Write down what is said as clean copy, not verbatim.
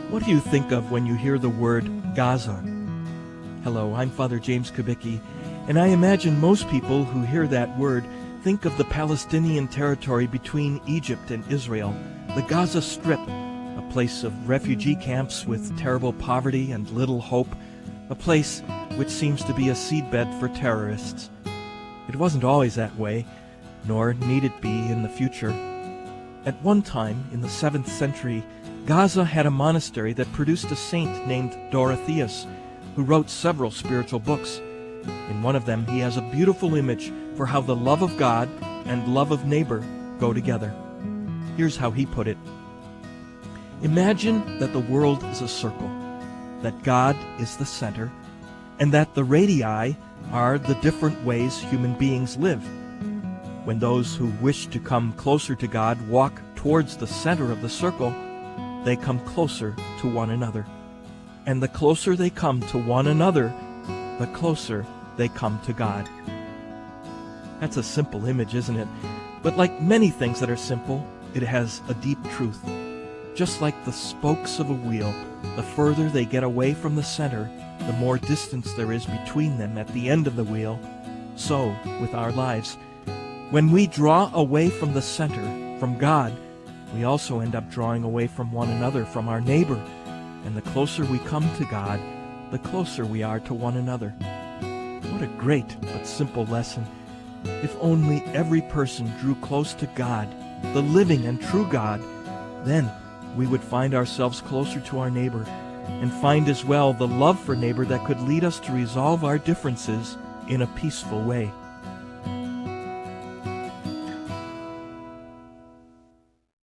What do you think of when you hear the word Gaza? Hello, I'm Father James Kubicki, and I imagine most people who hear that word think of the Palestinian territory between Egypt and Israel, the Gaza Strip, a place of refugee camps with terrible poverty and little hope, a place which seems to be a seedbed for terrorists. It wasn't always that way, nor need it be in the future. At one time, in the 7th century, Gaza had a monastery that produced a saint named Dorotheus, who wrote several spiritual books. In one of them, he has a beautiful image for how the love of God and love of neighbor go together. Here's how he put it. Imagine that the world is a circle, that God is the center, and that the radii are the different ways human beings live. When those who wish to come closer to God walk towards the center of the circle, they come closer to one another. And the closer they come to one another, the closer they come to God. That's a simple image, isn't it? But like many things that are simple, it has a deep truth. Just like the spokes of a wheel, the further they get away from the center, the more distance there is between them at the end of the wheel. So with our lives. When we draw away from the center, from God, we also end up drawing away from one another, from our neighbor. And the closer we come to God, the closer we are to one another. What a great but simple lesson. If only every person drew close to God, the living and true God, then we would find ourselves closer to our neighbor and find as well the love for neighbor that could lead us to resolve our differences in a peaceful way.